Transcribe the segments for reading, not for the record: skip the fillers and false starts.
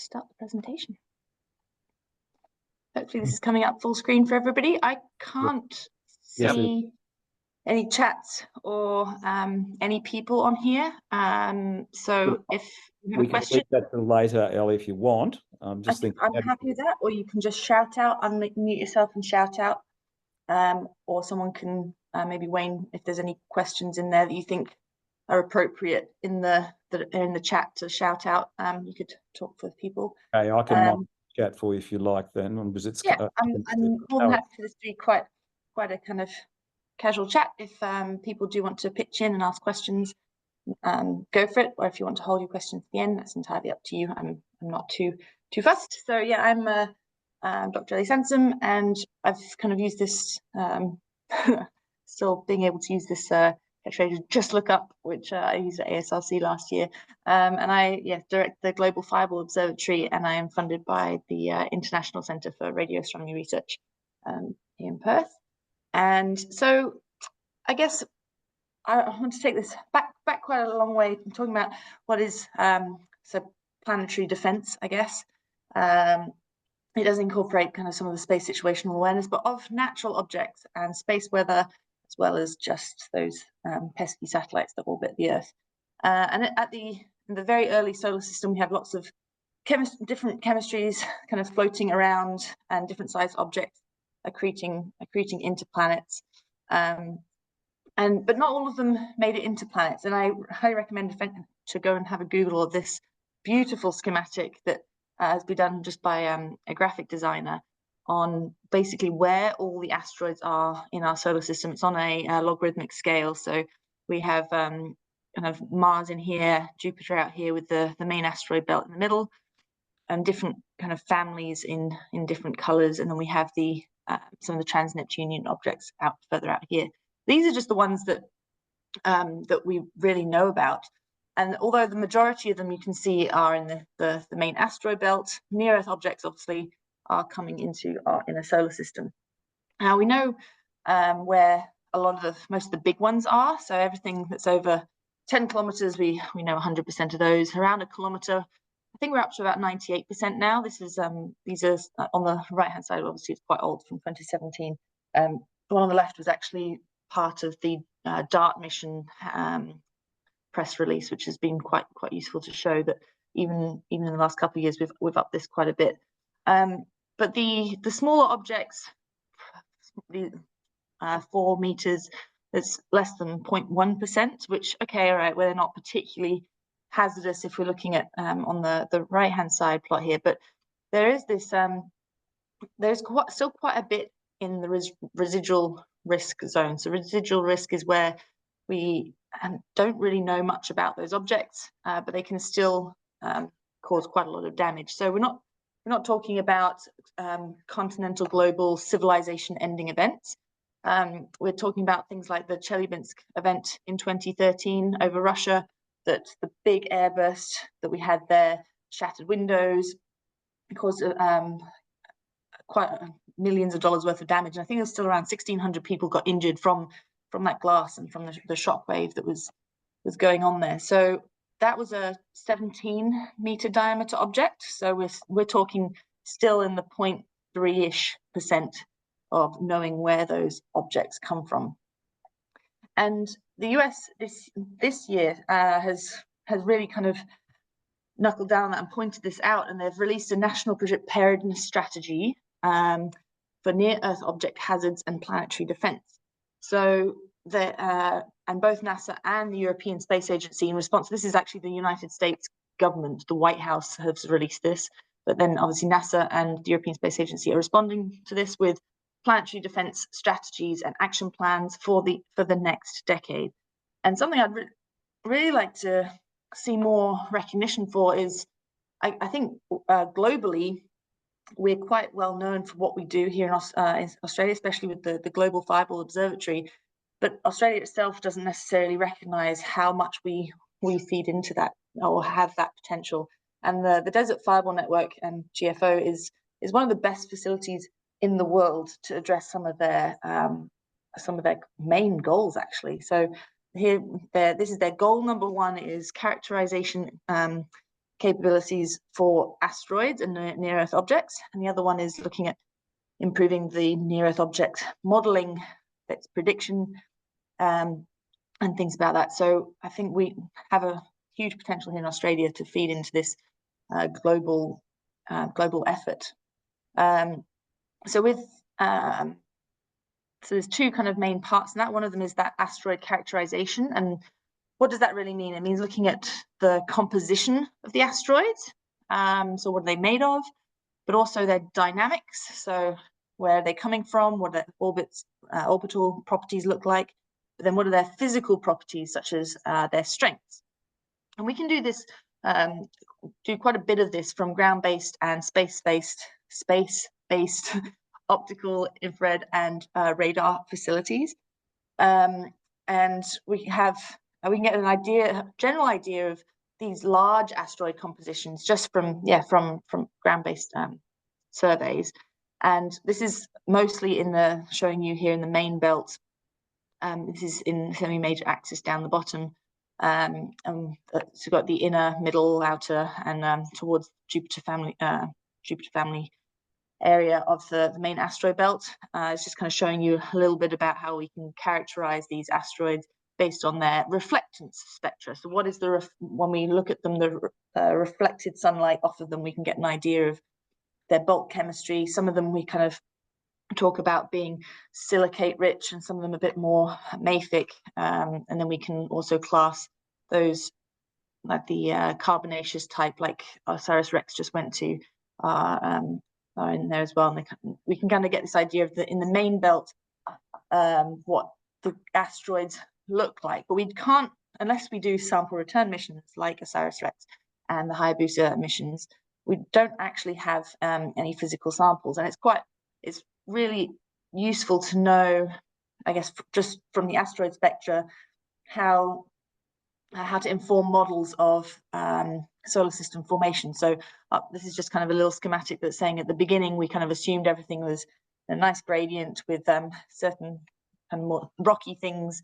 start the presentation. Hopefully this is coming up full screen for everybody. I can't see any chats or any people on here. So if you have a question, we can leave that to later, Ellie, if you want. I'm happy with that, or you can just shout out, unmute yourself and shout out, or someone can maybe Wayne, if there's any questions in there that you think are appropriate in the chat to shout out, you could talk with people. Okay, I can chat for you if you like then, because it's I'm more than happy for this to be quite a kind of casual chat. If people do want to pitch in and ask questions, go for it, or if you want to hold your questions to the end, that's entirely up to you. I'm not too fussed. So yeah, I'm Dr. Ellie Sansom, and I've kind of used this still being able to use this to just look up, which I used at ASRC last year, and I direct the Global Fireball Observatory, and I am funded by the International Centre for Radio Astronomy Research here in Perth. And so I guess I want to take this back quite a long way. I'm talking about what is so planetary defense, I guess. It does incorporate kind of some of the space situational awareness, but of natural objects and space weather, as well as just those pesky satellites that orbit the Earth. And in the very early solar system, we have lots of different chemistries kind of floating around, and different sized objects accreting into planets. But not all of them made it into planets, and I highly recommend to go and have a Google of this beautiful schematic that has been done just by a graphic designer on basically where all the asteroids are in our solar system. It's on a logarithmic scale, so we have kind of Mars in here, Jupiter out here with the main asteroid belt in the middle, and different kind of families in different colors, and then we have the some of the trans-Neptunian objects further out here. These are just the ones that we really know about. And although the majority of them you can see are in the main asteroid belt, near-Earth objects obviously are coming into our inner solar system. Now we know where most of the big ones are. So everything that's over 10 kilometers, we know 100% of those. Around a kilometer, I think we're up to about 98% now. These are on the right-hand side. Obviously, it's quite old, from 2017. The one on the left was actually part of the DART mission press release, which has been quite useful to show that even in the last couple of years we've upped this quite a bit. But the smaller objects, 4 meters, it's less than 0.1%, which okay, all right, well, they're not particularly hazardous if we're looking at on the right hand side plot here, but there is this there's still quite a bit in the residual risk zone. So residual risk is where we don't really know much about those objects, but they can still cause quite a lot of damage. So we're not talking about continental global civilization ending events. We're talking about things like the Chelyabinsk event in 2013 over Russia, that the big airburst that we had there, shattered windows, caused quite millions of dollars worth of damage. And I think there's still around 1,600 people got injured from that glass and from the shockwave that was going on there. So that was a 17-meter diameter object. So we're talking still in the 0.3-ish% of knowing where those objects come from. And the US this year has really kind of knuckled down on that and pointed this out, and they've released a national preparedness strategy for near-Earth object hazards and planetary defense. So and both NASA and the European Space Agency, in response, this is actually the United States government, the White House has released this, but then obviously NASA and the European Space Agency are responding to this with planetary defense strategies and action plans for the next decade. And something I'd really like to see more recognition for is, I think globally, we're quite well known for what we do here in Australia, especially with the Global Fireball Observatory. But Australia itself doesn't necessarily recognise how much we feed into that or have that potential. And the Desert Fireball Network and GFO is one of the best facilities in the world to address some of their main goals, actually. So here, this is their goal number 1, is characterization capabilities for asteroids and near-Earth objects, and the other one is looking at improving the near-Earth object modeling, its prediction, and things about that. So I think we have a huge potential here in Australia to feed into this global effort. So there's two kind of main parts in that. One of them is that asteroid characterization. And what does that really mean? It means looking at the composition of the asteroids. So what are they made of, but also their dynamics. So where are they coming from? What do their orbital properties look like? But then what are their physical properties, such as their strengths? And we can do this, do quite a bit of this from ground-based and space-based optical, infrared, and radar facilities. And we can get an general idea of these large asteroid compositions just from ground-based surveys. And this is mostly showing you here in the main belt. This is in semi-major axis down the bottom. So we've got the inner, middle, outer, and towards Jupiter family area of the main asteroid belt. It's just kind of showing you a little bit about how we can characterize these asteroids based on their reflectance spectra. So what is when we look at them, the reflected sunlight off of them, we can get an idea of their bulk chemistry. Some of them we kind of talk about being silicate rich, and some of them a bit more mafic. And then we can also class those like the carbonaceous type, like OSIRIS-REx just went to, are in there as well. And we can kind of get this idea of in the main belt what the asteroids look like, but we can't unless we do sample return missions like OSIRIS-REx and the Hayabusa missions. We don't actually have any physical samples, and it's really useful to know, I guess, just from the asteroid spectra, how to inform models of solar system formation. So this is just kind of a little schematic that's saying at the beginning we kind of assumed everything was a nice gradient with certain kind of more rocky things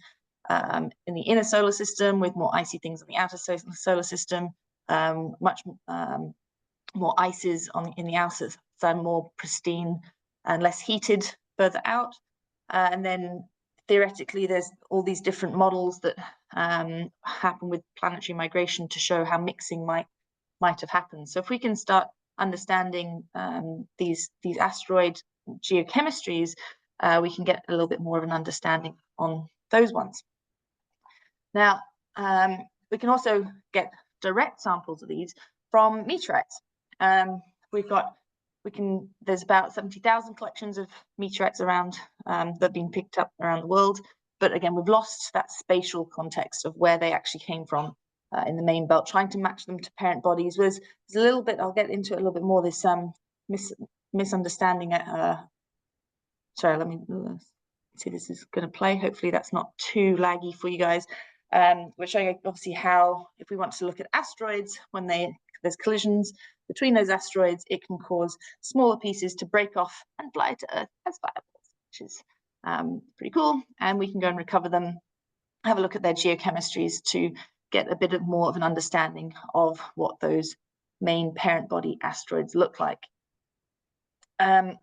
in the inner solar system, with more icy things in the outer solar system, much more ices in the outer side, more pristine and less heated further out. And then theoretically, there's all these different models that happen with planetary migration to show how mixing might have happened. So if we can start understanding these asteroid geochemistries, we can get a little bit more of an understanding on those ones. Now, we can also get direct samples of these from meteorites. There's about 70,000 collections of meteorites around that have been picked up around the world. But again, we've lost that spatial context of where they actually came from in the main belt. Trying to match them to parent bodies was a little bit, I'll get into it a little bit more, this misunderstanding. Sorry, let me see, this is going to play. Hopefully that's not too laggy for you guys. We're showing obviously how, if we want to look at asteroids, when there's collisions between those asteroids, it can cause smaller pieces to break off and fly to Earth as fireballs, which is pretty cool. And we can go and recover them, have a look at their geochemistries to get a bit more of an understanding of what those main parent body asteroids look like. I'll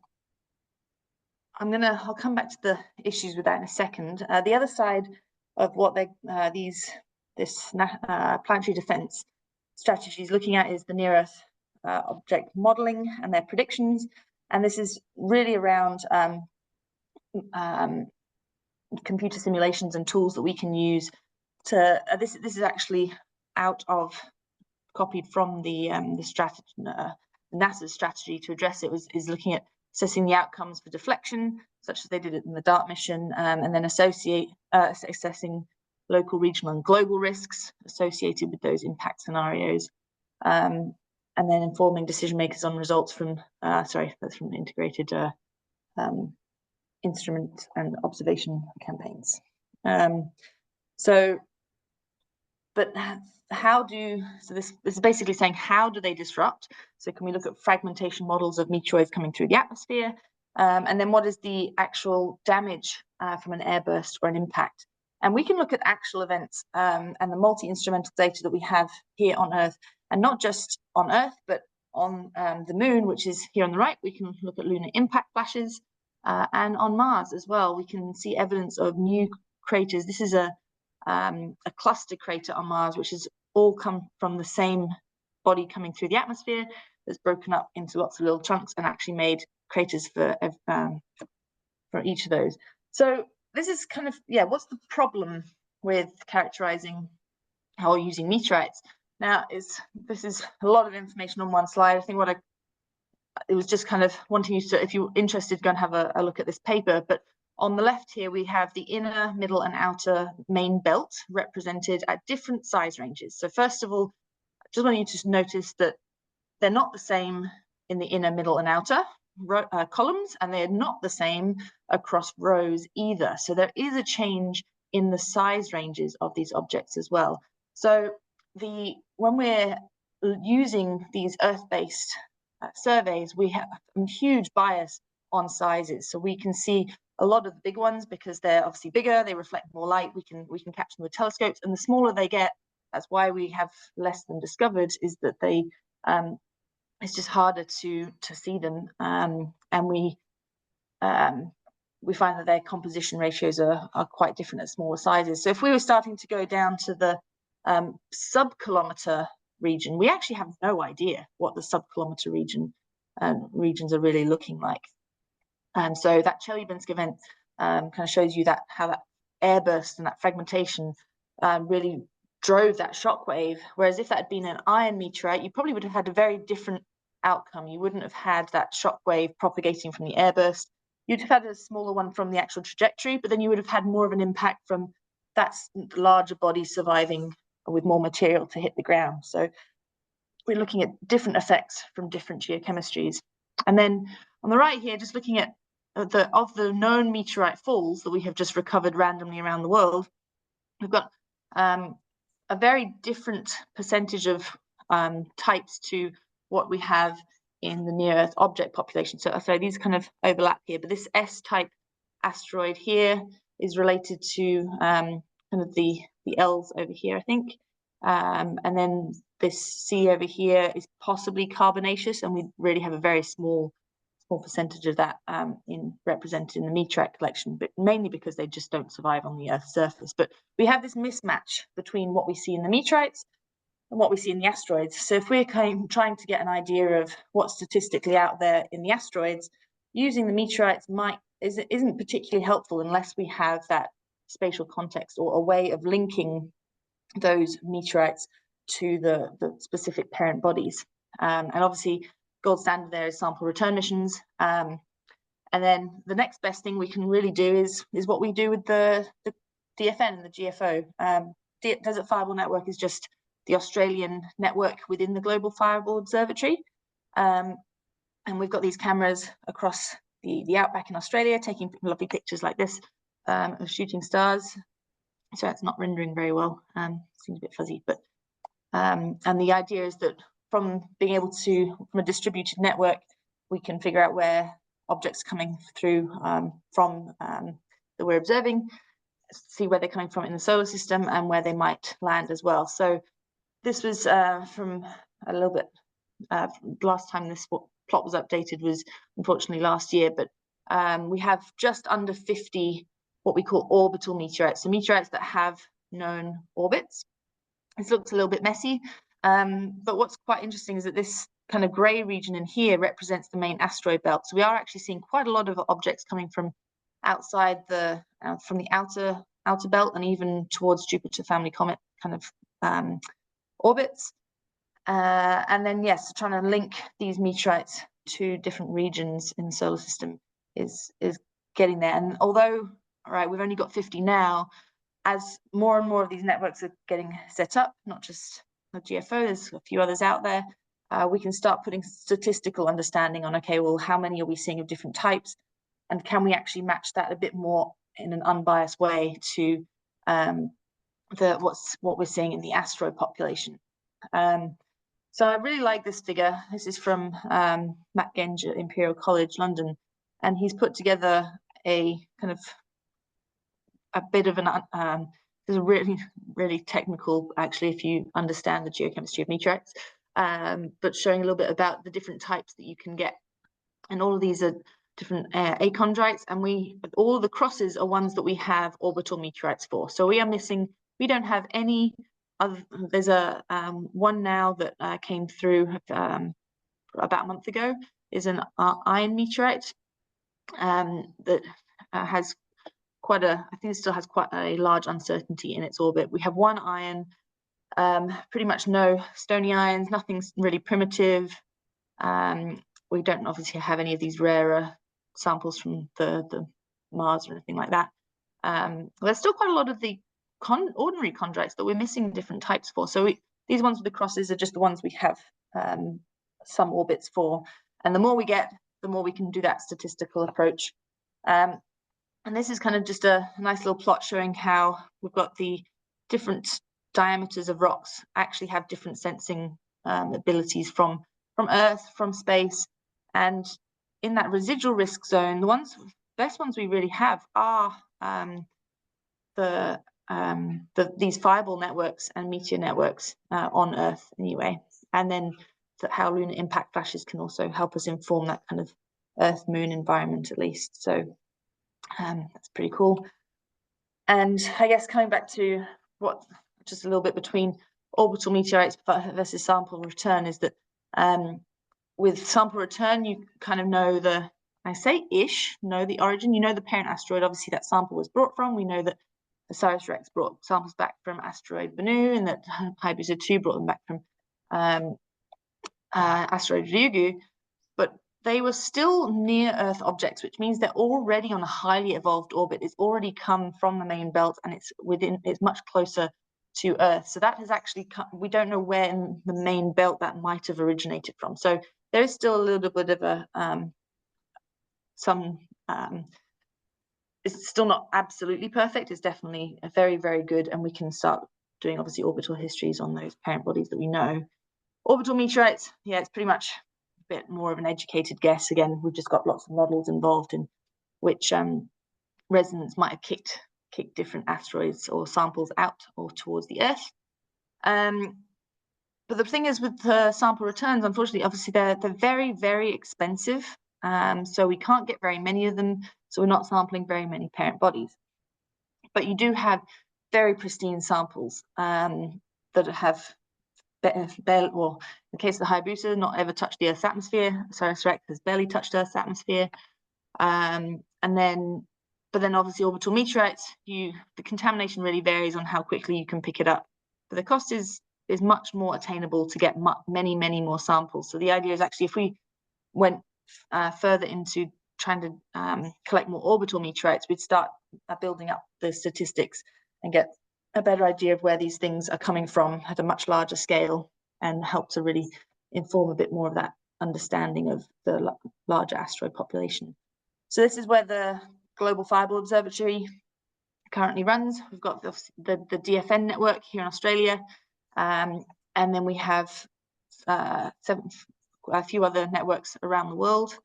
come back to the issues with that in a second. The other side of what this planetary defense strategy is looking at is the near-Earth object modeling and their predictions. And this is really around computer simulations and tools that we can use to, this is actually copied from the strategy, NASA's strategy to address it, is looking at assessing the outcomes for deflection, such as they did it in the DART mission, and then assessing local, regional, and global risks associated with those impact scenarios, and then informing decision makers on results from that's from integrated instrument and observation campaigns. This is basically saying, how do they disrupt? So can we look at fragmentation models of meteoroids coming through the atmosphere? And then what is the actual damage from an airburst or an impact? And we can look at actual events and the multi-instrumental data that we have here on Earth, and not just on Earth, but on the moon, which is here on the right. We can look at lunar impact flashes, and on Mars as well. We can see evidence of new craters. This is a cluster crater on Mars, which has all come from the same body coming through the atmosphere that's broken up into lots of little chunks and actually made craters for each of those. So this is kind of, yeah, what's the problem with characterizing or using meteorites? Now, this is a lot of information on one slide. I think it was just kind of wanting you to, if you're interested, go and have a look at this paper. But on the left here, we have the inner, middle, and outer main belt represented at different size ranges. So first of all, I just want you to notice that they're not the same in the inner, middle, and outer columns, and they're not the same across rows either. So there is a change in the size ranges of these objects as well. So when we're using these Earth-based surveys, we have a huge bias on sizes. So we can see a lot of the big ones because they're obviously bigger, they reflect more light, we can capture them with telescopes, and the smaller they get, that's why we have less than discovered, is that they it's just harder to see them, and we find that their composition ratios are quite different at smaller sizes. So if we were starting to go down to the sub-kilometer region, we actually have no idea what the sub-kilometer regions are really looking like. So that Chelyabinsk event kind of shows you how that airburst and that fragmentation really drove that shockwave. Whereas if that had been an iron meteorite, you probably would have had a very different outcome. You wouldn't have had that shockwave propagating from the airburst. You'd have had a smaller one from the actual trajectory, but then you would have had more of an impact from that larger body surviving with more material to hit the ground. So we're looking at different effects from different geochemistries. And then on the right here, just looking at the known meteorite falls that we have just recovered randomly around the world, we've got a very different percentage of types to what we have in the near-Earth object population. So these kind of overlap here, but this S-type asteroid here is related to kind of the L's over here, I think. And then this C over here is possibly carbonaceous, and we really have a very small percentage of that represented in the meteorite collection, but mainly because they just don't survive on the Earth's surface. But we have this mismatch between what we see in the meteorites and what we see in the asteroids. So if we're trying to get an idea of what's statistically out there in the asteroids, using the meteorites isn't particularly helpful unless we have that spatial context or a way of linking those meteorites to the specific parent bodies. And obviously, gold standard there is sample return missions. And then the next best thing we can really do is what we do with the DFN and the GFO. Desert Fireball Network is just the Australian network within the Global Fireball Observatory. And we've got these cameras across the outback in Australia, taking lovely pictures like this of shooting stars. So it's not rendering very well, seems a bit fuzzy, but and the idea is that from being able to, from a distributed network, we can figure out where objects coming through from that we're observing, see where they're coming from in the solar system and where they might land as well. So this was from a little bit, last time this plot was updated was unfortunately last year, but we have just under 50 what we call orbital meteorites, so meteorites that have known orbits. This looks a little bit messy, but what's quite interesting is that this kind of grey region in here represents the main asteroid belt. So we are actually seeing quite a lot of objects coming from outside from the outer belt and even towards Jupiter Family Comet kind of orbits. And then yes, trying to link these meteorites to different regions in the solar system is getting there. And although, all right, we've only got 50 now, as more and more of these networks are getting set up, not just the GFO, there's a few others out there, we can start putting statistical understanding on, okay, well, how many are we seeing of different types? And can we actually match that a bit more in an unbiased way to what we're seeing in the asteroid population? So I really like this figure. This is from Matt Genge at Imperial College London, and he's put together a kind of a bit of an there's a really technical, actually, if you understand the geochemistry of meteorites, but showing a little bit about the different types that you can get. And all of these are different achondrites, and all of the crosses are ones that we have orbital meteorites for. So we don't have any other. There's a one now that came through about a month ago, is an iron meteorite that has quite I think it still has quite a large uncertainty in its orbit. We have one iron, pretty much no stony ions, nothing really primitive. We don't obviously have any of these rarer samples from the Mars or anything like that. There's still quite a lot of the ordinary chondrites that we're missing different types for. So these ones with the crosses are just the ones we have some orbits for. And the more we get, the more we can do that statistical approach. And this is kind of just a nice little plot showing how we've got the different diameters of rocks actually have different sensing abilities from Earth, from space. And in that residual risk zone, the best ones we really have are these fireball networks and meteor networks on Earth anyway. And then how lunar impact flashes can also help us inform that kind of Earth-Moon environment, at least. So that's pretty cool. And I guess coming back to just a little bit between orbital meteorites versus sample return is that with sample return, you kind of know the origin. You know the parent asteroid, obviously, that sample was brought from. We know that OSIRIS-REx brought samples back from asteroid Bennu, and that Hayabusa 2 brought them back from asteroid Ryugu. But they were still near Earth objects, which means they're already on a highly evolved orbit. It's already come from the main belt, and it's much closer to Earth. So that has actually we don't know where in the main belt that might have originated from. So there is still a little bit of a it's still not absolutely perfect. It's definitely very, very good, and we can start doing obviously orbital histories on those parent bodies that we know. Orbital meteorites, yeah, it's pretty much a bit more of an educated guess. Again, we've just got lots of models involved in which resonance might have kicked different asteroids or samples out or towards the Earth. But the thing is with the sample returns, unfortunately, obviously they're very, very expensive. So we can't get very many of them. So we're not sampling very many parent bodies. But you do have very pristine samples that have well, in the case of the Hayabusa, not ever touched the Earth's atmosphere. OSIRIS-REx has barely touched Earth's atmosphere. But then obviously orbital meteorites, the contamination really varies on how quickly you can pick it up. But the cost is much more attainable to get many, many more samples. So the idea is actually if we went further into trying to collect more orbital meteorites, we'd start building up the statistics and get a better idea of where these things are coming from at a much larger scale, and help to really inform a bit more of that understanding of the larger asteroid population. So this is where the Global Fireball Observatory currently runs. We've got the DFN network here in Australia, and then we have a few other networks around the world,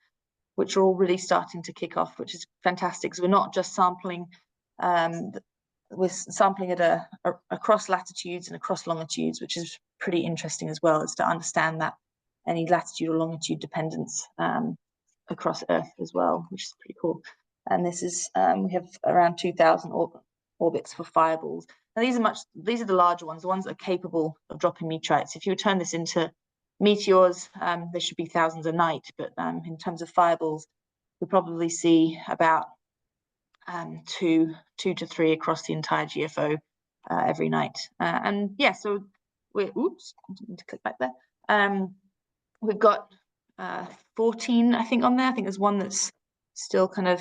which are all really starting to kick off, which is fantastic. So we're not just sampling, we're sampling at across latitudes and across longitudes, which is pretty interesting as well, is to understand that any latitude or longitude dependence across Earth as well, which is pretty cool. And this is we have around 2,000 orbits for fireballs. Now these are the larger ones, the ones that are capable of dropping meteorites. If you turn this into meteors, there should be thousands a night, but in terms of fireballs, we probably see about two to three across the entire GFO every night. And yeah, so we're, oops, I need to click back there. We've got 14, I think, on there. I think there's one that's still kind of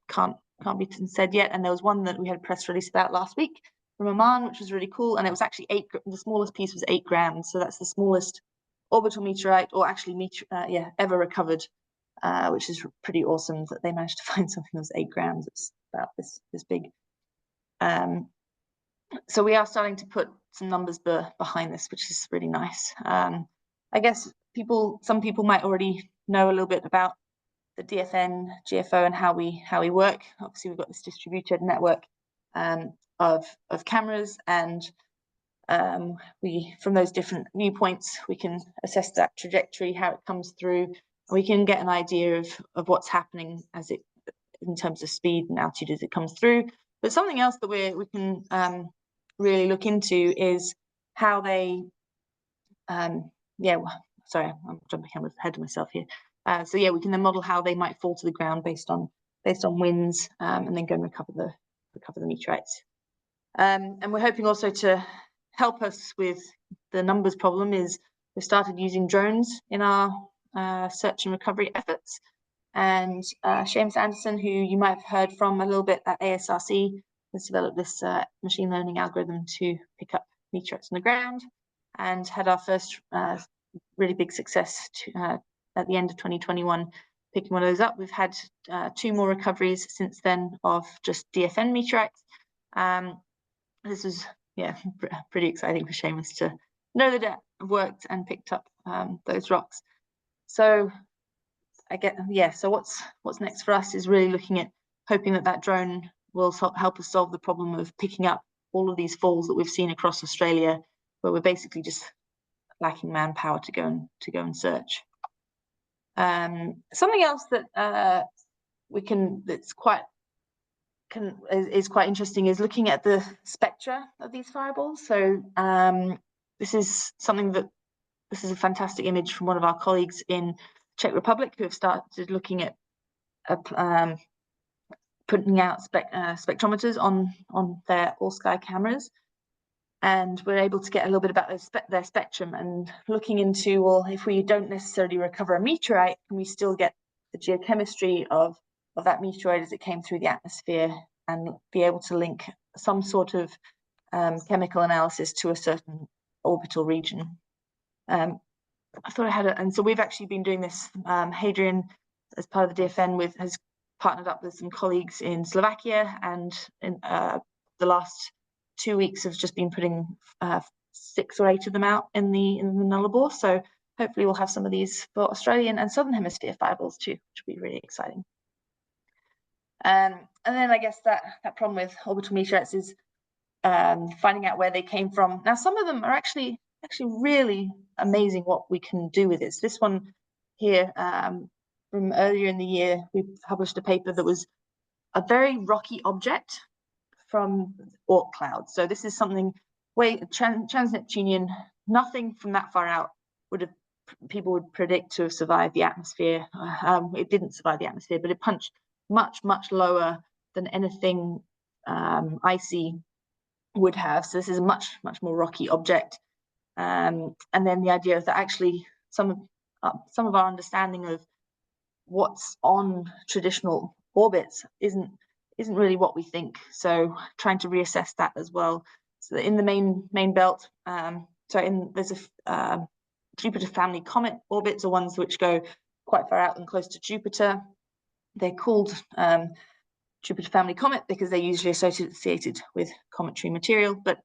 can't be said yet, and there was one that we had a press release about last week from Oman, which was really cool, and it was actually the smallest piece was 8 grams, so that's the smallest orbital meteorite, or actually ever recovered, which is pretty awesome that they managed to find something that was 8 grams. It's about this big. So we are starting to put some numbers behind this, which is really nice. I guess some people might already know a little bit about the DFN, GFO, and how we work. Obviously, we've got this distributed network of cameras, and from those different viewpoints, we can assess that trajectory, how it comes through, and we can get an idea of what's happening as it, in terms of speed and altitude as it comes through. But something else that we can really look into is how they, sorry, I'm jumping ahead of myself here. So yeah, we can then model how they might fall to the ground based on winds, and then go and recover the meteorites. And we're hoping also to help us with the numbers problem is we've started using drones in our search and recovery efforts. And Seamus Anderson, who you might have heard from a little bit at ASRC, has developed this machine learning algorithm to pick up meteorites on the ground, and had our first really big success at the end of 2021 picking one of those up. We've had 2 more recoveries since then of just DFN meteorites. This was, yeah, pretty exciting for Seamus to know that it worked and picked up those rocks. So so what's next for us is really looking at hoping that drone will help us solve the problem of picking up all of these falls that we've seen across Australia, where we're basically just lacking manpower to go and search. Something else that is quite interesting is looking at the spectra of these fireballs. So this is a fantastic image from one of our colleagues in Czech Republic who have started looking at putting out spectrometers on their all-sky cameras, and we're able to get a little bit about their spectrum, and looking into, well, if we don't necessarily recover a meteorite, can we still get the geochemistry of that meteorite as it came through the atmosphere, and be able to link some sort of chemical analysis to a certain orbital region. I thought I had and so we've actually been doing this. Hadrian, as part of the DFN, has partnered up with some colleagues in Slovakia, and in the last 2 weeks have just been putting 6 or 8 of them out in the Nullarbor. So hopefully we'll have some of these for Australian and Southern Hemisphere fireballs too, which will be really exciting. And then I guess that problem with orbital meteorites is finding out where they came from. Now, some of them are actually really amazing what we can do with this. This one here, from earlier in the year, we published a paper that was a very rocky object from Oort clouds. So this is something trans-Neptunian, nothing from that far out people would predict to have survived the atmosphere. It didn't survive the atmosphere, but it punched much lower than anything icy would have. So this is a much more rocky object. And then the idea is that actually some of our understanding of what's on traditional orbits isn't really what we think. So trying to reassess that as well. So that in the main belt, there's a Jupiter family comet orbits are ones which go quite far out and close to Jupiter. They're called Jupiter family comet because they're usually associated with cometary material, but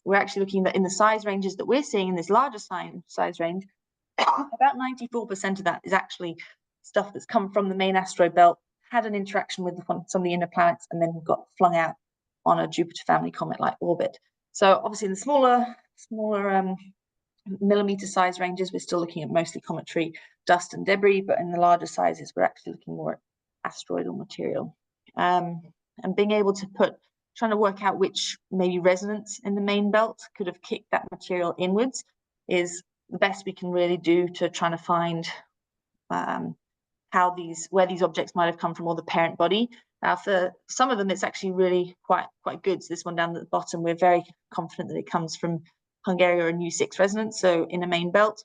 we're actually looking at in the size ranges that we're seeing in this larger size range, about 94% of that is actually stuff that's come from the main asteroid belt, had an interaction with some of the inner planets, and then got flung out on a Jupiter family comet-like orbit. So obviously in the smaller millimeter size ranges, we're still looking at mostly cometary dust and debris, but in the larger sizes, we're actually looking more at asteroidal material. And being able to trying to work out which maybe resonance in the main belt could have kicked that material inwards is the best we can really do to trying to find where these objects might have come from, or the parent body. Now, for some of them, it's actually really quite good. So this one down at the bottom, we're very confident that it comes from Hungaria or Nu-6 resonance, so in a main belt.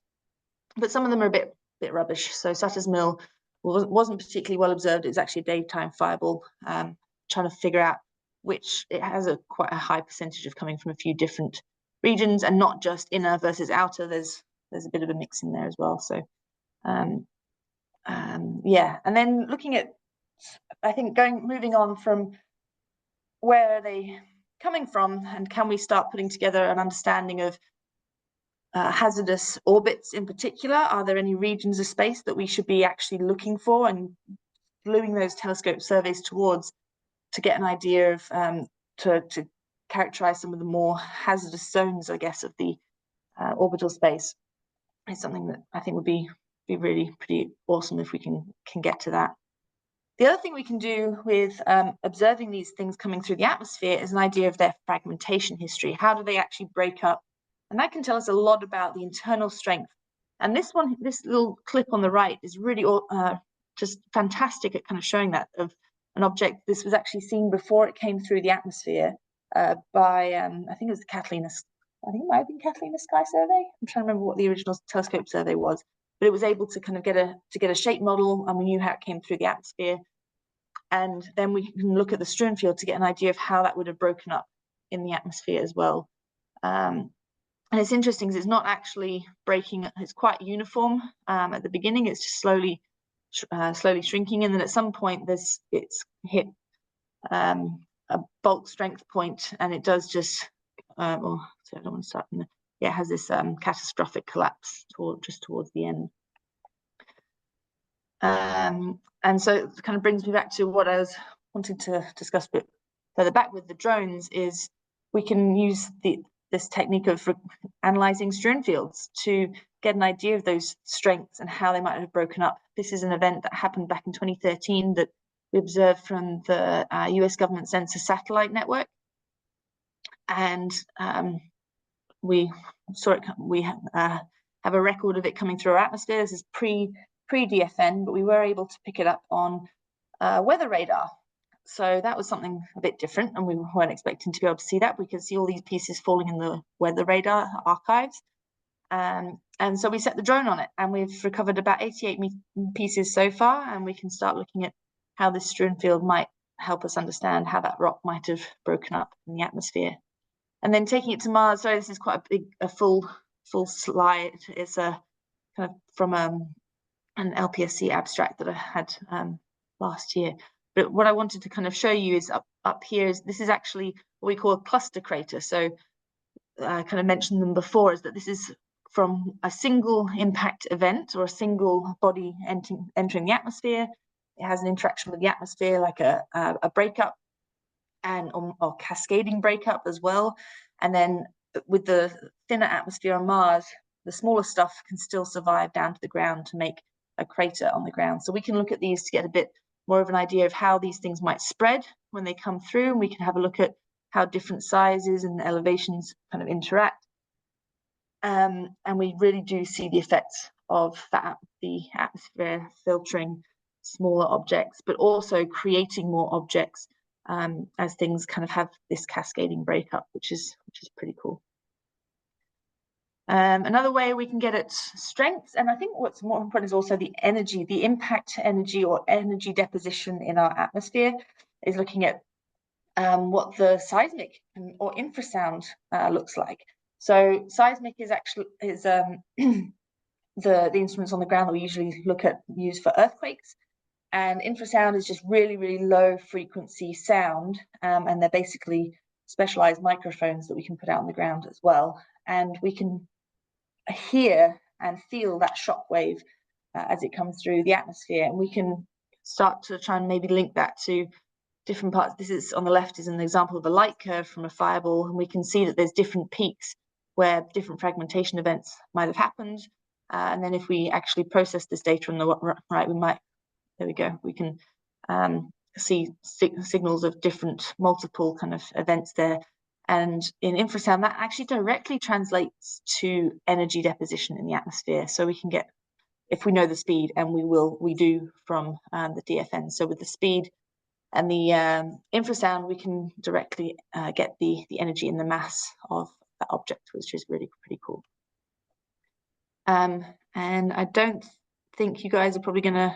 But some of them are a bit rubbish. So Sutter's Mill wasn't particularly well observed. It was actually a daytime fireball. Trying to figure out which it has quite a high percentage of coming from a few different regions, and not just inner versus outer. There's a bit of a mix in there as well. So yeah, and then looking at, I think moving on from where are they coming from, and can we start putting together an understanding of hazardous orbits in particular? Are there any regions of space that we should be actually looking for and gluing those telescope surveys towards to get an idea of to characterize some of the more hazardous zones, I guess, of the orbital space is something that I think would be really pretty awesome if we can get to that. The other thing we can do with observing these things coming through the atmosphere is an idea of their fragmentation history. How do they actually break up? And that can tell us a lot about the internal strength. And this little clip on the right is really just fantastic at kind of showing that of an object. This was actually seen before it came through the atmosphere by, I think it was the Catalina, I think it might have been Catalina Sky Survey. I'm trying to remember what the original telescope survey was, but it was able to kind of get a shape model, and we knew how it came through the atmosphere. And then we can look at the strewn field to get an idea of how that would have broken up in the atmosphere as well. And it's interesting because it's not actually breaking, it's quite uniform at the beginning. It's just slowly shrinking, and then at some point it's hit a bulk strength point, and it does just I don't want to start from it has this catastrophic collapse just towards the end. And so it kind of brings me back to what I was wanting to discuss a bit further back with the drones, is we can use this technique of analyzing strewn fields to get an idea of those strengths and how they might have broken up. This is an event that happened back in 2013 that we observed from the US government sensor satellite network. And we saw it, we have a record of it coming through our atmosphere. This is pre-DFN, but we were able to pick it up on weather radar. So that was something a bit different, and we weren't expecting to be able to see that. We could see all these pieces falling in the weather radar archives. And so we set the drone on it, and we've recovered about 88 pieces so far, and we can start looking at how this strewn field might help us understand how that rock might have broken up in the atmosphere. And then taking it to Mars. Sorry, this is quite a full slide. It's a kind of from an LPSC abstract that I had last year. But what I wanted to kind of show you is up here is this is actually what we call a cluster crater. So I kind of mentioned them before, is that this is from a single impact event or a single body entering the atmosphere. It has an interaction with the atmosphere, like a breakup and or cascading breakup as well. And then with the thinner atmosphere on Mars, the smaller stuff can still survive down to the ground to make a crater on the ground. So we can look at these to get a bit more of an idea of how these things might spread when they come through, and we can have a look at how different sizes and elevations kind of interact. And we really do see the effects of the atmosphere filtering smaller objects, but also creating more objects as things kind of have this cascading breakup, which is pretty cool. Another way we can get at strengths, and I think what's more important is also the energy, the impact energy or energy deposition in our atmosphere, is looking at what the seismic or infrasound looks like. So seismic is actually the instruments on the ground that we usually use for earthquakes, and infrasound is just really low frequency sound, and they're basically specialized microphones that we can put out on the ground as well, and we can hear and feel that shock wave as it comes through the atmosphere, and we can start to try and maybe link that to different parts. This is on the left is an example of a light curve from a fireball, and we can see that there's different peaks where different fragmentation events might have happened, and then if we actually process this data on the right, we might, there we go, we can see signals of different multiple kind of events there. And in infrasound, that actually directly translates to energy deposition in the atmosphere. So we can get, if we know the speed, and we do from the DFN. So with the speed and the infrasound, we can directly get the energy and the mass of that object, which is really pretty cool. And I don't think you guys are probably going to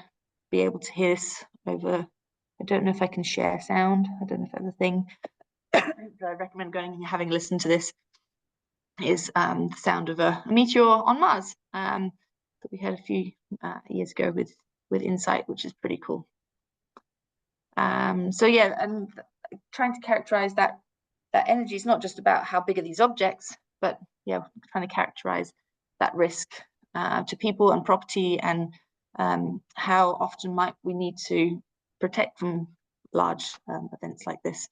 be able to hear this over. I don't know if I can share sound. I don't know if that's a thing. So I recommend going and having a listen to this. Is the sound of a meteor on Mars that we had a few years ago with InSight, which is pretty cool. So yeah, and trying to characterize that energy is not just about how big are these objects, but yeah, trying to characterize that risk to people and property, and how often might we need to protect from large events like this.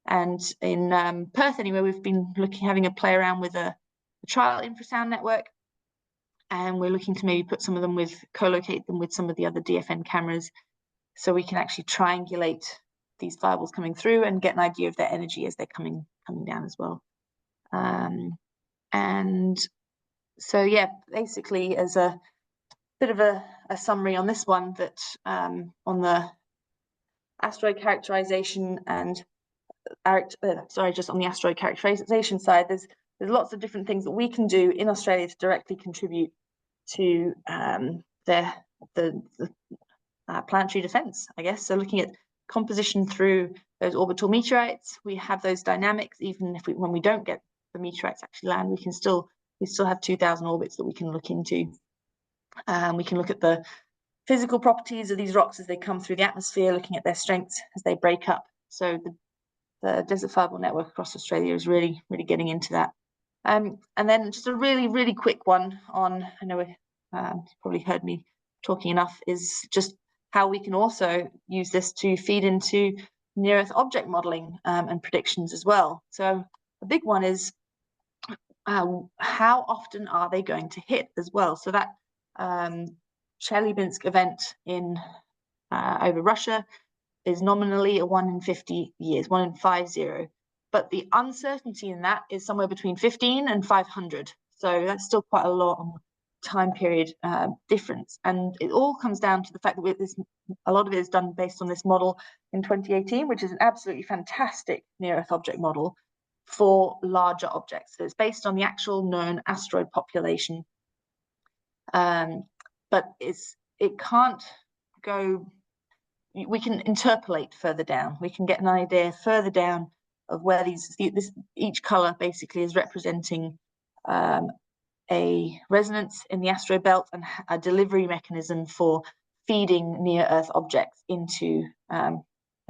And in Perth, anyway, we've been having a play around with a trial infrasound network, and we're looking to maybe put some of them co-locate them with some of the other DFN cameras, so we can actually triangulate these fireballs coming through and get an idea of their energy as they're coming down as well. And so, yeah, basically, as a bit of a summary on this one, that on the asteroid characterization and just on the asteroid characterization side, there's lots of different things that we can do in Australia to directly contribute to the planetary defense, I guess. So looking at composition through those orbital meteorites, we have those dynamics. Even if when we don't get the meteorites actually land, we still have 2,000 orbits that we can look into. We can look at the physical properties of these rocks as they come through the atmosphere, looking at their strengths as they break up. So the Desert Fireball Network across Australia is really getting into that. And then just a really quick one on, I know you've probably heard me talking enough, is just how we can also use this to feed into near-Earth object modeling and predictions as well. So a big one is how often are they going to hit as well? So that Chelyabinsk event in over Russia is nominally a 1 in 50 years, 1 in 50. But the uncertainty in that is somewhere between 15 and 500. So that's still quite a long time period difference. And it all comes down to the fact that a lot of it is done based on this model in 2018, which is an absolutely fantastic near-Earth object model for larger objects. So it's based on the actual known asteroid population. But it can't go, we can interpolate further down. We can get an idea further down of where each color basically is representing a resonance in the asteroid belt and a delivery mechanism for feeding near-Earth objects into, I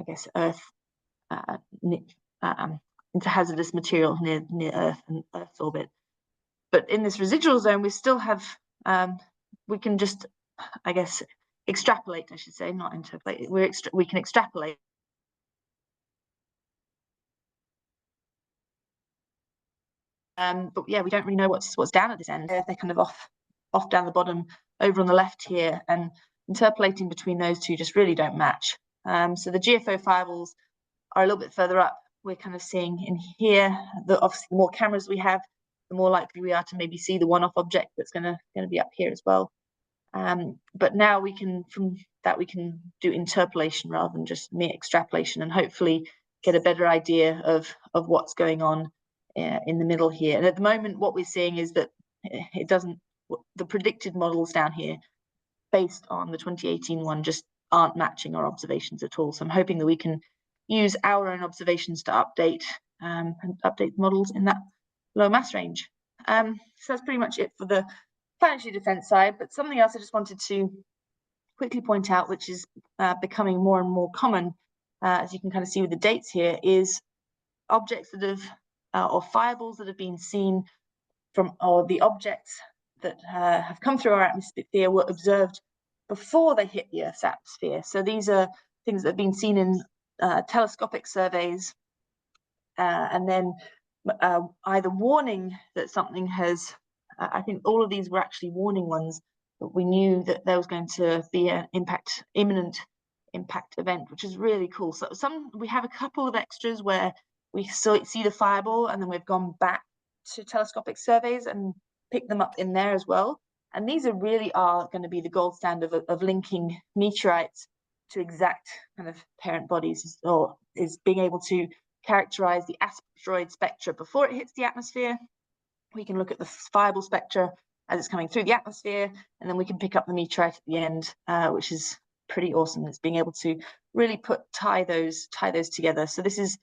guess, Earth, into hazardous material near Earth and Earth's orbit. But in this residual zone, we still have, we can just, I guess, extrapolate, I should say, not interpolate. We can extrapolate. But yeah, we don't really know what's down at this end. They're kind of off down the bottom over on the left here, and interpolating between those two just really don't match. So the GFO fireballs are a little bit further up. We're kind of seeing in here, obviously the more cameras we have, the more likely we are to maybe see the one-off object that's going to be up here as well. But now from that we can do interpolation rather than just mere extrapolation, and hopefully get a better idea of what's going on in the middle here. And at the moment, what we're seeing is that the predicted models down here, based on the 2018 one, just aren't matching our observations at all. So I'm hoping that we can use our own observations to update the models in that low mass range. So that's pretty much it for the planetary defense side. But something else I just wanted to quickly point out, which is becoming more and more common, as you can kind of see with the dates here, is objects that have or fireballs that have been seen from, or the objects that have come through our atmosphere were observed before they hit the Earth's atmosphere. So these are things that have been seen in telescopic surveys, and then either warning that something has, I think all of these were actually warning ones, but we knew that there was going to be an imminent impact event, which is really cool. So we have a couple of extras where we see the fireball, and then we've gone back to telescopic surveys and picked them up in there as well. And these are going to be the gold standard of linking meteorites to exact kind of parent bodies, or is being able to characterize the asteroid spectra before it hits the atmosphere. We can look at the fireball spectra as it's coming through the atmosphere, and then we can pick up the meteorite at the end, which is pretty awesome. It's being able to really tie those together. So this is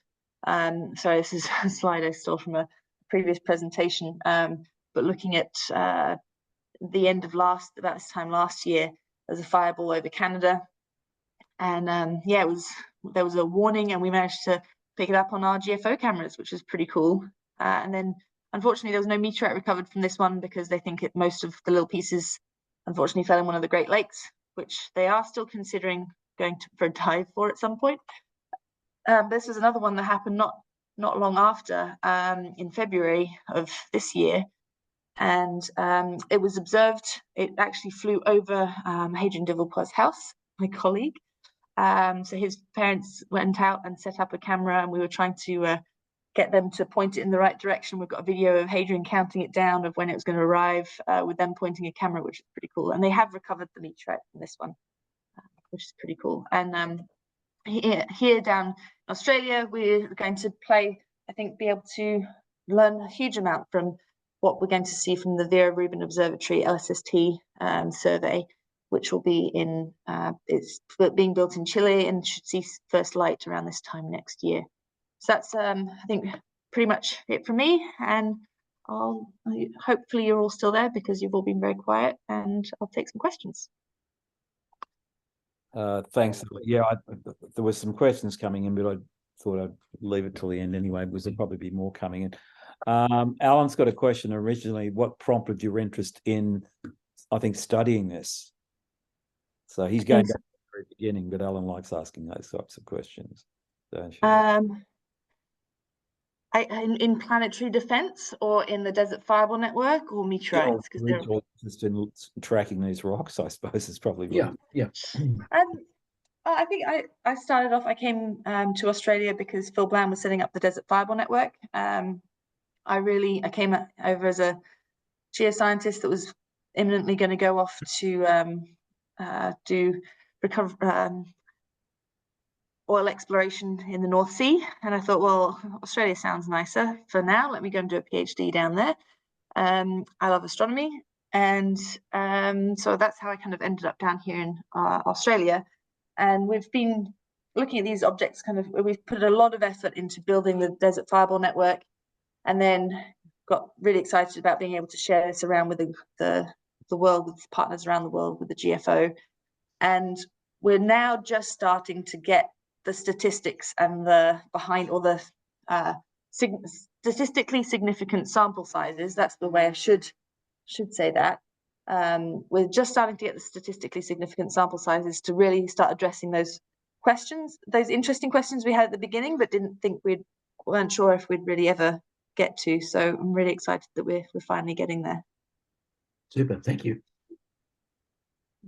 sorry, this is a slide I stole from a previous presentation, but looking at the end of about this time last year, there's a fireball over Canada, and yeah, there was a warning, and we managed to pick it up on our GFO cameras, which is pretty cool. And then unfortunately there was no meteorite recovered from this one, because they think most of the little pieces unfortunately fell in one of the Great Lakes, which they are still considering going for a dive for at some point. this is another one that happened not long after, in February of this year. And it was observed, it actually flew over Hadrien de Villepoix's house, my colleague. So his parents went out and set up a camera, and we were trying to get them to point it in the right direction. We've got a video of Hadrien counting it down of when it was going to arrive, with them pointing a camera, which is pretty cool. And they have recovered the meteorite from this one, which is pretty cool. And here down in Australia, we're going to play, I think, be able to learn a huge amount from what we're going to see from the Vera Rubin Observatory LSST survey, which will be in, it's being built in Chile and should see first light around this time next year. So that's, I think, pretty much it for me. And hopefully you're all still there, because you've all been very quiet, and I'll take some questions. Thanks. Yeah, there were some questions coming in, but I thought I'd leave it till the end anyway, because there'll probably be more coming in. Alan's got a question originally. What prompted your interest in, I think, studying this? So he's going back to the very beginning, but Alan likes asking those types of questions, don't you? In planetary defense, or in the Desert Fireball Network, or meteorites? Because they're just in tracking these rocks, I suppose, is probably yeah. I think I started off. I came to Australia because Phil Bland was setting up the Desert Fireball Network. I came over as a geoscientist that was imminently going to go off to do oil exploration in the North Sea, and I thought, well, Australia sounds nicer for now. Let me go and do a PhD down there. I love astronomy, and so that's how I kind of ended up down here in Australia. And we've been looking at these objects. We've put a lot of effort into building the Desert Fireball Network, and then got really excited about being able to share this around with the world, with partners around the world, with the GFO. And we're now just starting to get the statistics and the behind all the statistically significant sample sizes. That's the way I should say that. We're just starting to get the statistically significant sample sizes to really start addressing those questions, those interesting questions we had at the beginning, but weren't sure if we'd really ever get to. So I'm really excited that we're finally getting there. Super, thank you.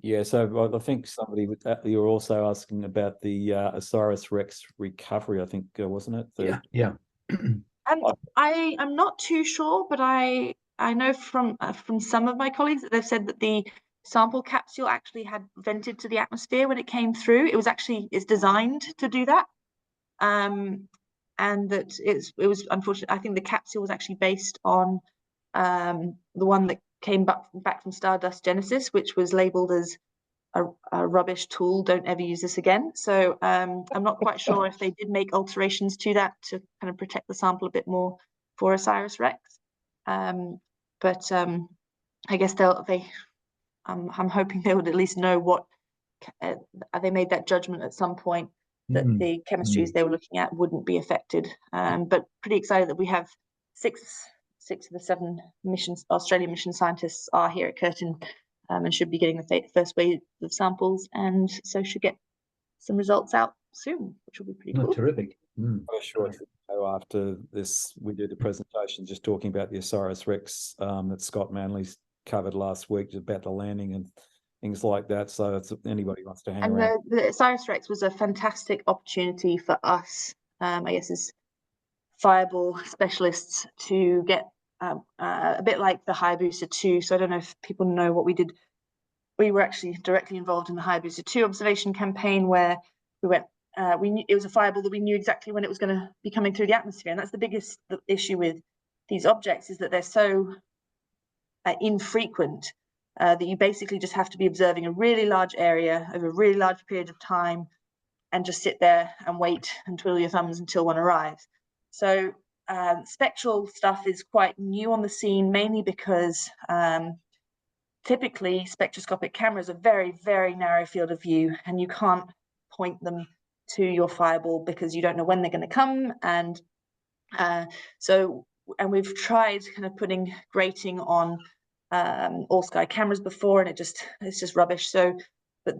Yeah, so I think somebody you were also asking about the OSIRIS-REx recovery, I think, wasn't it? Yeah. I'm not too sure, but I know from some of my colleagues that they've said that the sample capsule actually had vented to the atmosphere when it came through. It's designed to do that, and that it was unfortunate. I think the capsule was actually based on the one that came back from Stardust Genesis, which was labeled as a rubbish tool. Don't ever use this again. So I'm not quite sure if they did make alterations to that to kind of protect the sample a bit more for OSIRIS-REx. But I guess I'm hoping they would at least know what they made that judgment at some point, that the chemistries they were looking at wouldn't be affected. But pretty excited that we have six of the 7 Australian mission scientists are here at Curtin, and should be getting the first wave of samples, and so should get some results out soon, which will be pretty cool. Terrific. I'm sure after this we do the presentation just talking about the OSIRIS-REx that Scott Manley's covered last week, about the landing and things like that. So if anybody wants to hang around. The OSIRIS-REx was a fantastic opportunity for us, I guess, as fireball specialists, to get a bit like the Hayabusa 2. So I don't know if people know what we did. We were actually directly involved in the Hayabusa 2 observation campaign, where we went. We knew it was a fireball that we knew exactly when it was going to be coming through the atmosphere, and that's the biggest issue with these objects, is that they're so infrequent that you basically just have to be observing a really large area over a really large period of time, and just sit there and wait and twiddle your thumbs until one arrives. So spectral stuff is quite new on the scene, mainly because typically spectroscopic cameras are very, very narrow field of view, and you can't point them to your fireball because you don't know when they're going to come. And we've tried kind of putting grating on all sky cameras before, and it's just rubbish. So, but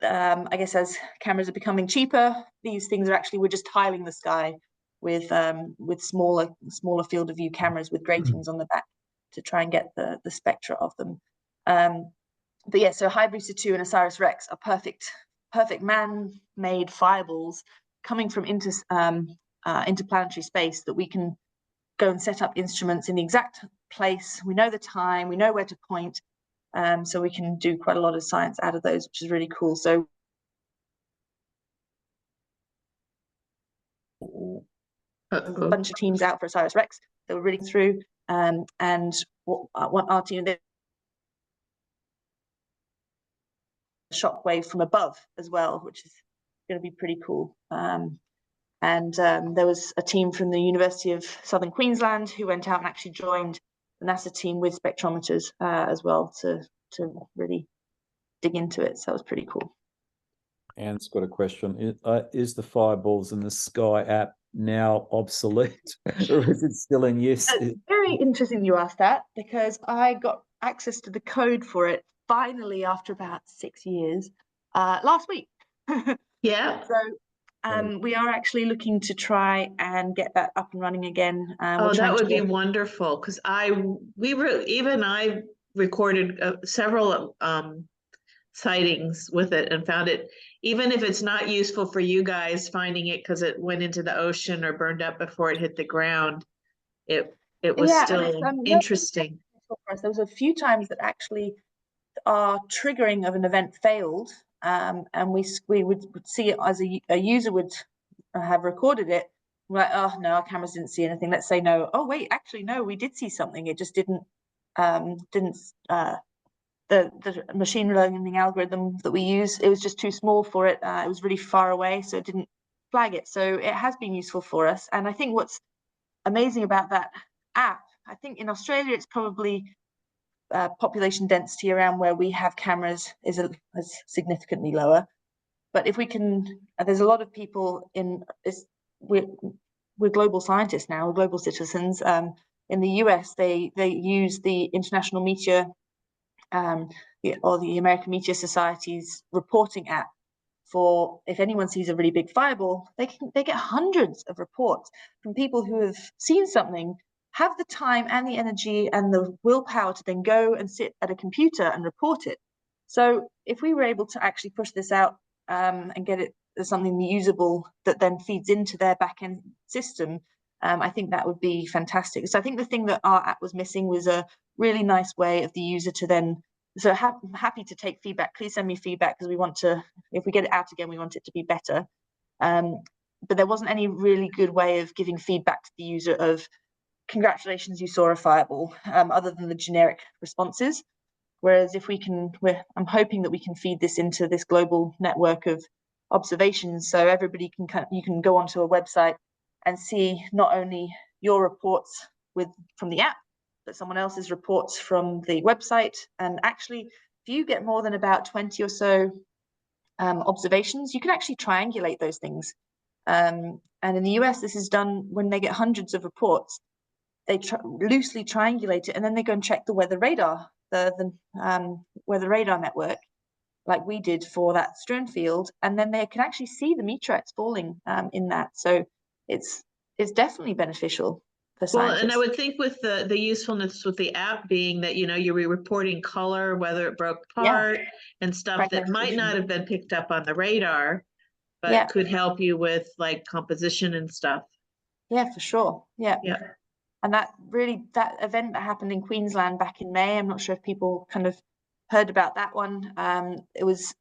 I guess as cameras are becoming cheaper, these things are actually, we're just tiling the sky with smaller field of view cameras with gratings on the back to try and get the spectra of them. But yeah, so Hayabusa 2 and OSIRIS-REx are perfect man-made fireballs coming from interplanetary space that we can go and set up instruments in the exact place. We know the time, we know where to point, so we can do quite a lot of science out of those, which is really cool. So a bunch of teams out for OSIRIS-REx that were reading through, and what our team did, shockwave from above as well, which is going to be pretty cool. And there was a team from the University of Southern Queensland who went out and actually joined the NASA team with spectrometers as well to really dig into it. So that was pretty cool. Anne's got a question. Is the Fireballs in the Sky app now obsolete, or is it still in use? It's very interesting you asked that, because I got access to the code for it finally after about 6 years last week. Yeah. So we are actually looking to try and get that up and running again. Oh, that would be wonderful, because I recorded several sightings with it and found it, even if it's not useful for you guys finding it because it went into the ocean or burned up before it hit the ground, it was still interesting. There was a few times that actually our triggering of an event failed, and we would see it as a user would have recorded it. We're like, oh no, our cameras didn't see anything. Let's say no. Oh wait, actually no, we did see something. It just didn't the machine learning algorithm that we use, it was just too small for it. It was really far away, so it didn't flag it. So it has been useful for us. And I think what's amazing about that app, I think in Australia it's probably population density around where we have cameras is significantly lower. But if we can, there's a lot of people we're global scientists now, we're global citizens. In the US, they use the International Meteor or the American Meteor Society's reporting app for, if anyone sees a really big fireball, they get hundreds of reports from people who have seen something, have the time and the energy and the willpower to then go and sit at a computer and report it. So if we were able to actually push this out and get it as something usable that then feeds into their back-end system, I think that would be fantastic. So I think the thing that our app was missing was a really nice way of the user to then, so I'm happy to take feedback. Please send me feedback, because we want to, if we get it out again, we want it to be better. But there wasn't any really good way of giving feedback to the user of, congratulations, you saw a fireball, other than the generic responses. Whereas if we can, I'm hoping that we can feed this into this global network of observations, so everybody you can go onto a website and see not only your reports from the app, but someone else's reports from the website. And actually, if you get more than about 20 or so observations, you can actually triangulate those things. And in the US, this is done when they get hundreds of reports. They loosely triangulate it, and then they go and check the weather radar, the weather radar network, like we did for that strewn field, and then they can actually see the meteorites falling in that. So it's definitely beneficial for scientists. Well, and I would think with the usefulness with the app being that, you're reporting color, whether it broke apart, and stuff that might not have been picked up on the radar, but could help you with like composition and stuff. Yeah, for sure. Yeah. And that event that happened in Queensland back in May, I'm not sure if people kind of heard about that one. It was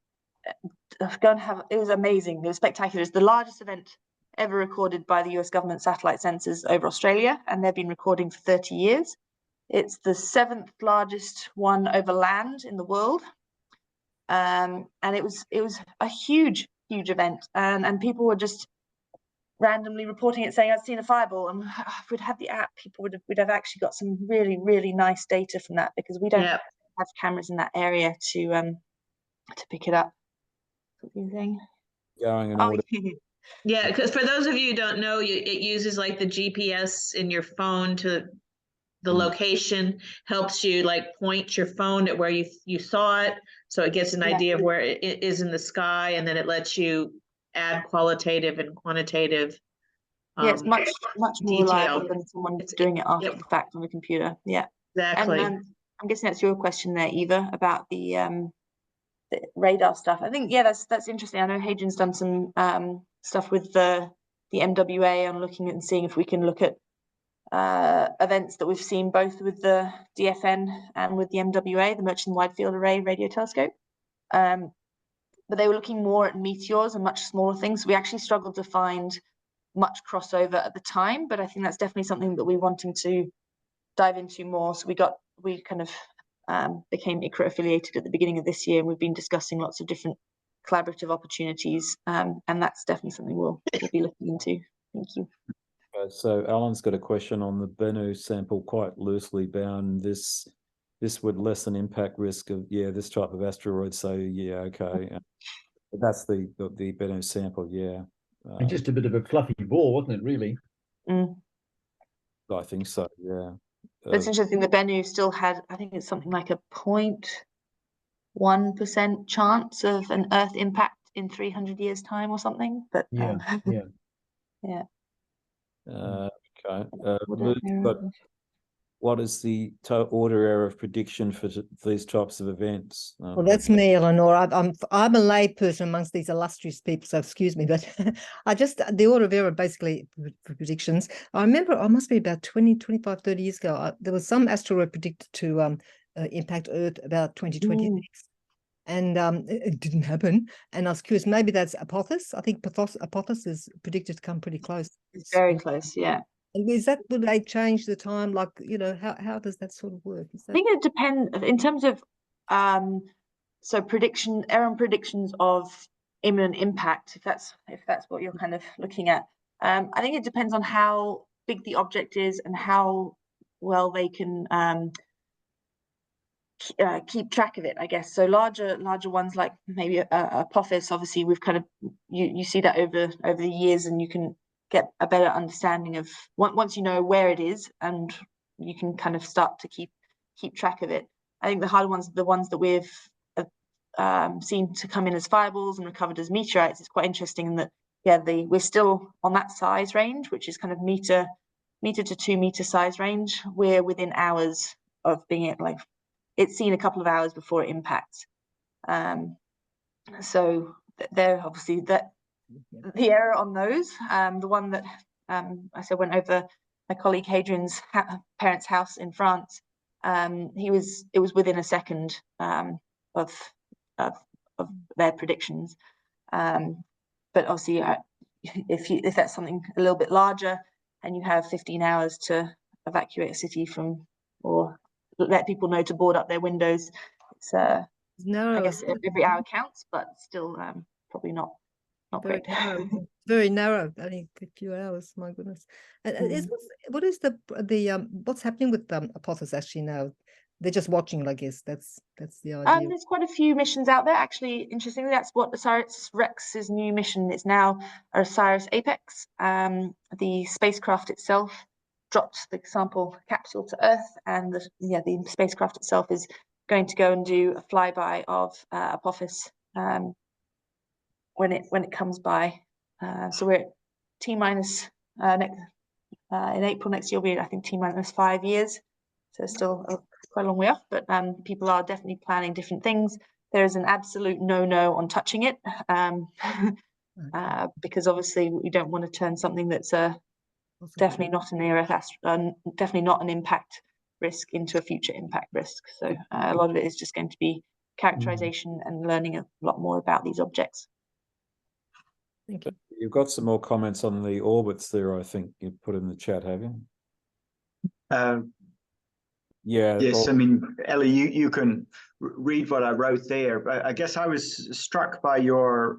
amazing. It was spectacular. It's the largest event ever recorded by the US government satellite sensors over Australia, and they've been recording for 30 years. It's the 7th largest one over land in the world. And it was a huge event, and people were just randomly reporting it, saying I'd seen a fireball. And if we'd had the app, we'd have actually got some really, really nice data from that, because we don't have cameras in that area to pick it up. What do you think? Going in order. Yeah, because for those of you who don't know, it uses like the GPS in your phone the location helps you like point your phone at where you saw it. So it gets an idea of where it is in the sky, and then it lets you add qualitative and quantitative. Yeah, it's much more detail. reliable than someone doing it after the fact on the computer. Yeah, Exactly. And I'm guessing that's your question there, Eva, about the radar stuff. I think that's interesting. I know Hadrian's done some stuff with the MWA on looking at and seeing if we can look at events that we've seen both with the DFN and with the MWA, the Merchant Wide Field Array Radio Telescope. But they were looking more at meteors and much smaller things. We actually struggled to find much crossover at the time, but I think that's definitely something that we're wanting to dive into more. So we kind of became ICRA affiliated at the beginning of this year, and we've been discussing lots of different collaborative opportunities, and that's definitely something we'll be looking into. Thank you. So Alan's got a question on the Bennu sample, quite loosely bound. This would lessen impact risk of this type of asteroid. So okay, that's the Bennu sample. And just a bit of a fluffy ball, wasn't it? Really. I think so. Yeah. But it's interesting. The Bennu still had, I think it's something like a 0.1% chance of an Earth impact in 300 years' time or something. But yeah. Okay. But what is the order error of prediction for these types of events? Well, that's me, Eleanor. I'm a lay person amongst these illustrious people, so excuse me, but the order of error basically for predictions. I remember I must be about 20, 25, 30 years ago, there was some asteroid predicted to impact Earth about 2026. And it didn't happen. And I was curious, maybe that's Apophis. I think Apophis is predicted to come pretty close. It's very close, yeah. And would they change the time? Like, how does that sort of work? I think it depends in terms of so error and predictions of imminent impact, if that's what you're kind of looking at. I think it depends on how big the object is and how well they can keep track of it, I guess. So larger ones like maybe Apophis, obviously we've kind of you see that over the years, and you can get a better understanding of once you know where it is, and you can kind of start to keep track of it. I think the harder ones are the ones that we've seen to come in as fireballs and recovered as meteorites. It's quite interesting that we're still on that size range, which is kind of meter to 2 meter size range. We're within hours of being it's seen a couple of hours before it impacts. So they're obviously the error on those. The one that I said went over my colleague Hadrian's parents' house in France. It was within a second of their predictions. But obviously, if that's something a little bit larger, and you have 15 hours to evacuate a city or let people know to board up their windows, it's I guess every hour counts, but still probably not very great. narrow. Very narrow. Only a few hours. My goodness. And what is what's happening with Apophis actually now? They're just watching, I guess. That's the idea. There's quite a few missions out there. Actually, interestingly, that's what OSIRIS-REx's new mission is now. OSIRIS-APEX. The spacecraft itself dropped the sample capsule to Earth, and the spacecraft itself is going to go and do a flyby of Apophis when it comes by. So we're at T-minus in April next year. We're, I think, T-minus 5 years. So still quite a long way off, but people are definitely planning different things. There is an absolute no on touching it, because obviously we don't want to turn something that's definitely not an near Earth definitely not an impact risk into a future impact risk. So a lot of it is just going to be characterization and learning a lot more about these objects. Thank you. You've got some more comments on the orbits there, I think you put in the chat, have you? Yes, I mean, Ellie, you can read what I wrote there, but I guess I was struck by your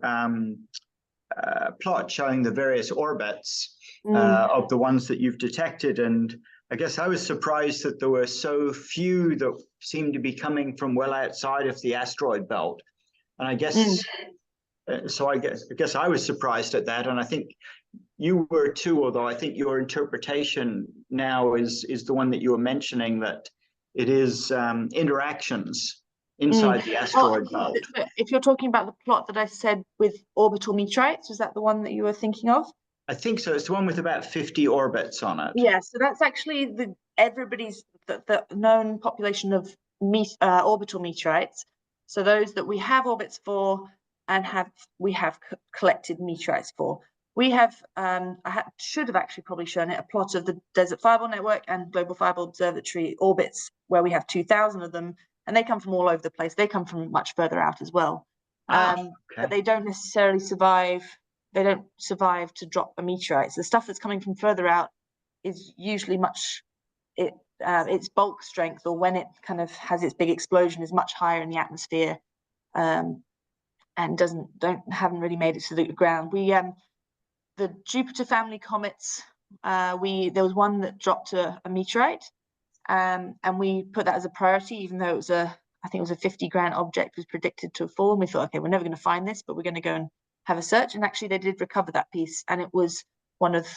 plot showing the various orbits of the ones that you've detected, and I guess I was surprised that there were so few that seemed to be coming from well outside of the asteroid belt, and I guess so. I guess I was surprised at that, and I think you were too, although I think your interpretation now is the one that you were mentioning, that it is interactions inside the asteroid belt. If you're talking about the plot that I said with orbital meteorites, was that the one that you were thinking of? I think so. It's the one with about 50 orbits on it. Yeah, so that's actually the known population of orbital meteorites. So those that we have orbits for and we have collected meteorites for. We have, should have actually probably shown it, a plot of the Desert Fireball Network and Global Fireball Observatory orbits, where we have 2,000 of them, and they come from all over the place. They come from much further out as well. But they don't necessarily survive. They don't survive to drop a meteorite. So the stuff that's coming from further out is usually its bulk strength, or when it kind of has its big explosion, is much higher in the atmosphere, and haven't really made it to the ground. The Jupiter family comets, there was one that dropped a meteorite, and we put that as a priority, even though it was I think it was a 50 grand object was predicted to have fallen. We thought, okay, we're never going to find this, but we're going to go and have a search. And actually they did recover that piece, and it was one of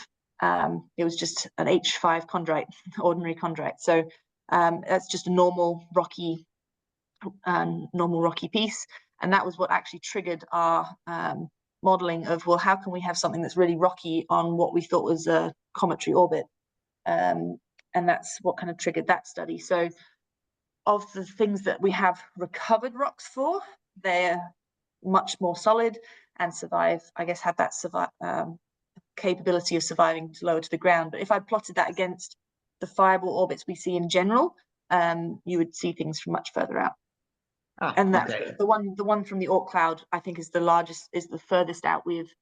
it was just an H5 chondrite, ordinary chondrite. So that's just a normal rocky piece, and that was what actually triggered our modeling of, well, how can we have something that's really rocky on what we thought was a cometary orbit, and that's what kind of triggered that study. So of the things that we have recovered rocks for, they're much more solid and survive, I guess, have that capability of surviving to lower to the ground. But if I plotted that against the fireball orbits we see in general, you would see things from much further out. And that the one from the Oort cloud, I think, is the furthest out we've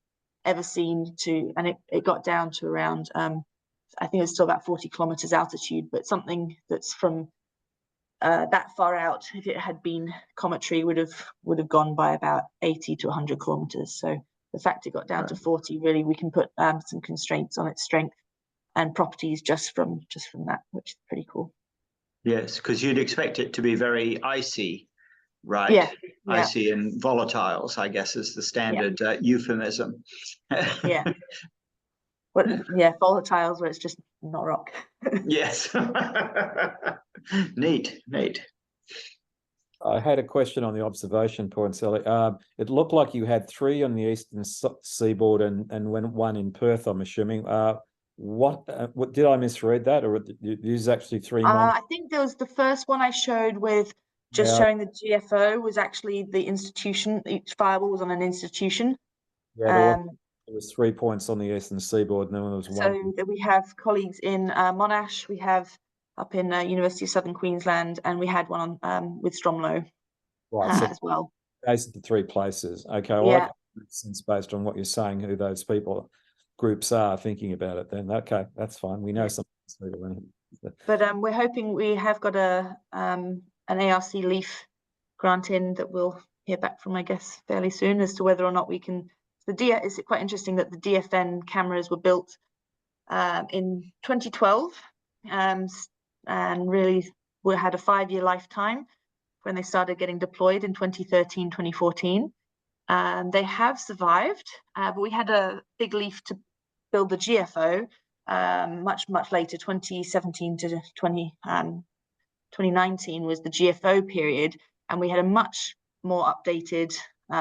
ever seen and it got down to around I think it's still about 40 kilometers altitude, but something that's from that far out, if it had been cometary, would have gone by about 80 to 100 kilometers. So the fact it got down to 40, really, we can put some constraints on its strength and properties just from that, which is pretty cool. Yes, because you'd expect it to be very icy, right? Yeah. Icy and volatiles, I guess, is the standard euphemism. Yeah. But yeah, volatiles where it's just not rock. Yes. Neat. I had a question on the observation points, Ellie. It looked like you had 3 on the eastern seaboard and one in Perth, I'm assuming. What did I misread that, or there's actually 3 more? I think there was the first one I showed with just showing the GFO was actually the institution. Each fireball was on an institution. Yeah, there was 3 points on the eastern seaboard, and then there was 1. So we have colleagues in Monash, we have up in University of Southern Queensland, and we had one on with Stromlo as well. Those are the 3 places. Okay, well, that makes sense based on what you're saying, who those groups are thinking about it. Then okay, that's fine. We know some people. But we're hoping we have got an ARC LEAF grant in that we'll hear back from, I guess, fairly soon as to whether or not we can. It's quite interesting that the DFN cameras were built in 2012, and really we had a 5-year lifetime when they started getting deployed in 2013, 2014. They have survived, but we had a big leaf to build the GFO much later. 2017 to 2019 was the GFO period, and we had a much more updated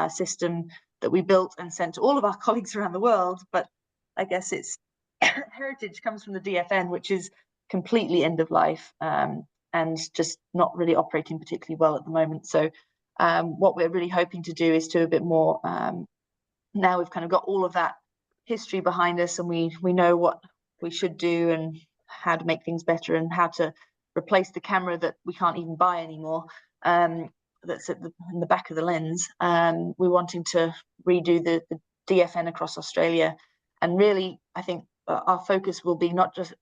system that we built and sent to all of our colleagues around the world. But I guess its heritage comes from the DFN, which is completely end of life and just not really operating particularly well at the moment. So what we're really hoping to do is do a bit more. Now we've kind of got all of that history behind us, and we know what we should do and how to make things better and how to replace the camera that we can't even buy anymore. That's in the back of the lens. We're wanting to redo the DFN across Australia, and really, I think our focus will be not just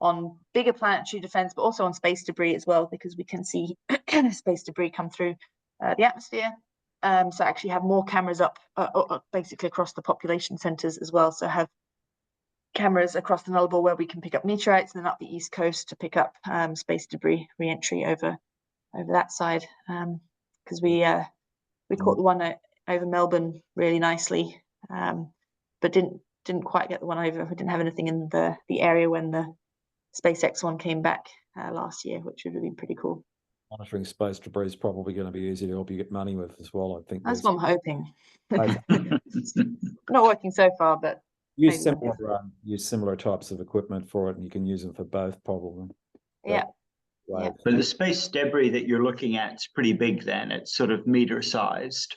on bigger planetary defense, but also on space debris as well, because we can see space debris come through the atmosphere. So actually have more cameras up basically across the population centers as well. So have cameras across the Nullarbor where we can pick up meteorites, and then up the east coast to pick up space debris re-entry over that side, because we caught the one over Melbourne really nicely, but didn't didn't quite get the one over. We didn't have anything in the area when the SpaceX one came back last year, which would have been pretty cool. Monitoring space debris is probably going to be easy to help you get money with as well. I think That's what I'm hoping. there's- Not working so far, but use maybe one similar types of equipment for it, and you can use them for both probably. yeah. But, Yeah. But the space debris that you're looking at is pretty big then. It's sort of meter-sized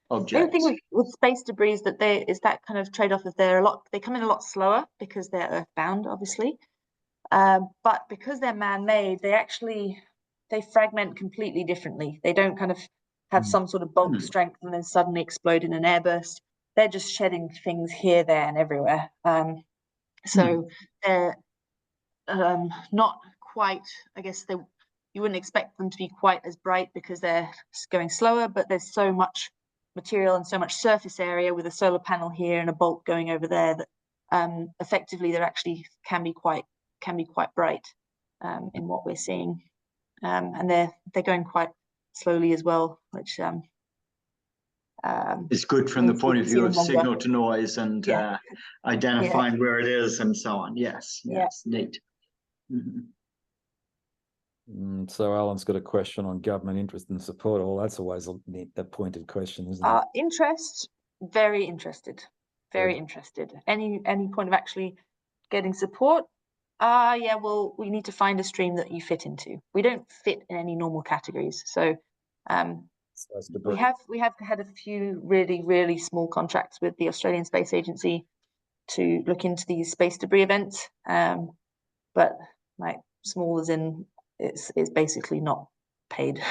The only objects. thing with space debris is that is that kind of trade-off of they come in a lot slower because they're earthbound, obviously. But because they're man-made, they fragment completely differently. They don't kind of have some sort of bulk strength and then suddenly explode in an airburst. They're just shedding things here, there, and everywhere. So they're not quite, I guess you wouldn't expect them to be quite as bright because they're going slower, but there's so much material and so much surface area with a solar panel here and a bolt going over there that effectively they actually can be quite bright in what we're seeing. And they're going quite slowly as well, which It's good from the point of view of longer. signal to noise and identifying where it is and so on. Yes, neat. So Alan's got a question on government interest and support. Well, that's always a pointed question, isn't it? Interest, very interested, very interested. Any point of actually getting support? Yeah, well, we need to find a stream that you fit into. We don't fit in any normal categories. So we have had a few really small contracts with the Australian Space Agency to look into these space debris events. But like small as in it's basically not paid.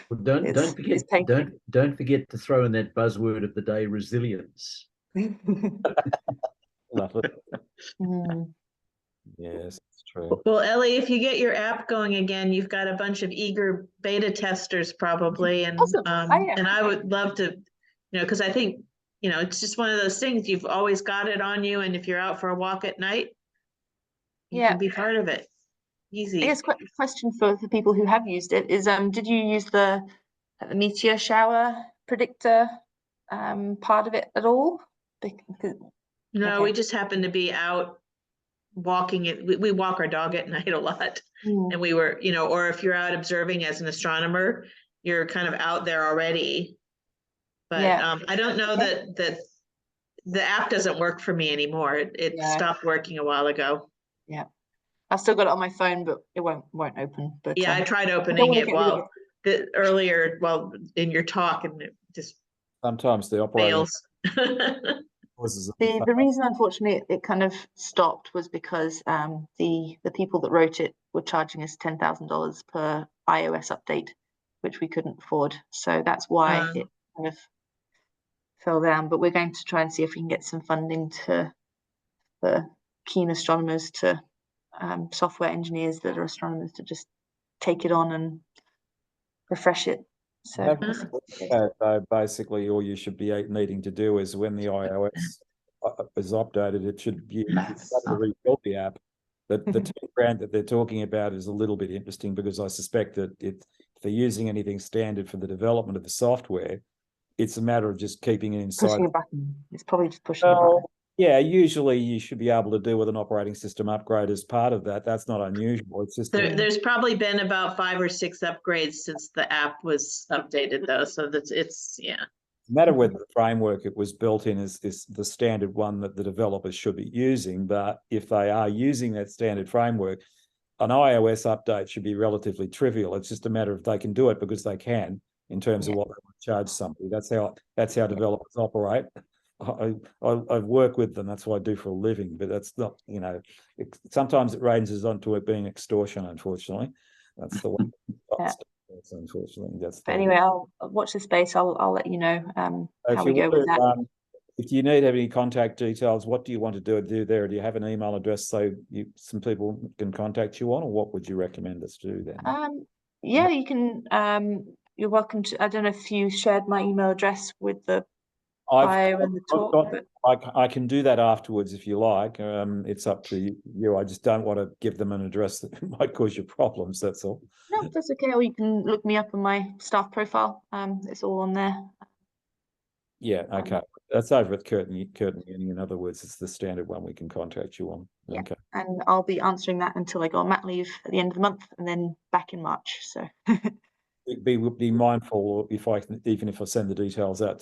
Well, don't forget to throw in that buzzword of the day, resilience. Love it. Yes, it's true. Well, Ellie, if you get your app going again, you've got a bunch of eager beta testers probably, and Awesome. and I would love to, because I think, it's just one of those things, you've always got it on you, and if you're out for a walk at night, you can be part of it. Easy. I guess question for the people who have used it is, did you use the meteor shower predictor part of it at all? No, we just happened to be out walking it. We walk our dog at night a lot, and we were, or if you're out observing as an astronomer, you're kind of out there already. But I don't know that the app doesn't work for me anymore. It stopped working a while ago. Yeah, I've still got it on my phone, but it won't open. But yeah, I tried opening it earlier in your talk, and it just sometimes the operating fails. The reason, unfortunately, it kind of stopped was because the people that wrote it were charging us $10,000 per iOS update, which we couldn't afford. So that's why it kind of fell down. But we're going to try and see if we can get some funding for keen astronomers, to software engineers that are astronomers, to just take it on and refresh it. So basically all you should be needing to do is when the iOS is updated, it should be to rebuild the app. But the $10 grand that they're talking about is a little bit interesting, because I suspect that if they're using anything standard for the development of the software, it's a matter of just keeping it inside. Pushing a button. It's probably just pushing a button. Yeah, usually you should be able to do with an operating system upgrade as part of that. That's not unusual. It's just there's probably been about 5 or 6 upgrades since the app was updated, though. So it's no matter whether the framework it was built in is the standard one that the developers should be using. But if they are using that standard framework, an iOS update should be relatively trivial. It's just a matter of they can do it because they can, in terms of what they want to charge somebody. That's how developers operate. I've worked with them. That's what I do for a living. But that's not, sometimes it ranges onto it being extortion. Unfortunately, that's the way. Unfortunately, anyway, I'll watch the space. I'll let you know how we go with that. If you need any contact details, what do you want to do there? Do you have an email address so some people can contact you on, or what would you recommend us do then? Yeah, you can. You're welcome to. I don't know if you shared my email address with the bio and the talk. I can do that afterwards if you like. It's up to you. I just don't want to give them an address that might cause you problems. That's all. No, that's okay. Or you can look me up on my staff profile. It's all on there. Yeah, okay. That's over at Curtin Uni. In other words, it's the standard one we can contact you on. Yeah. Okay. And I'll be answering that until I go on mat leave at the end of the month, and then back in March. So Be mindful, if I even if I send the details out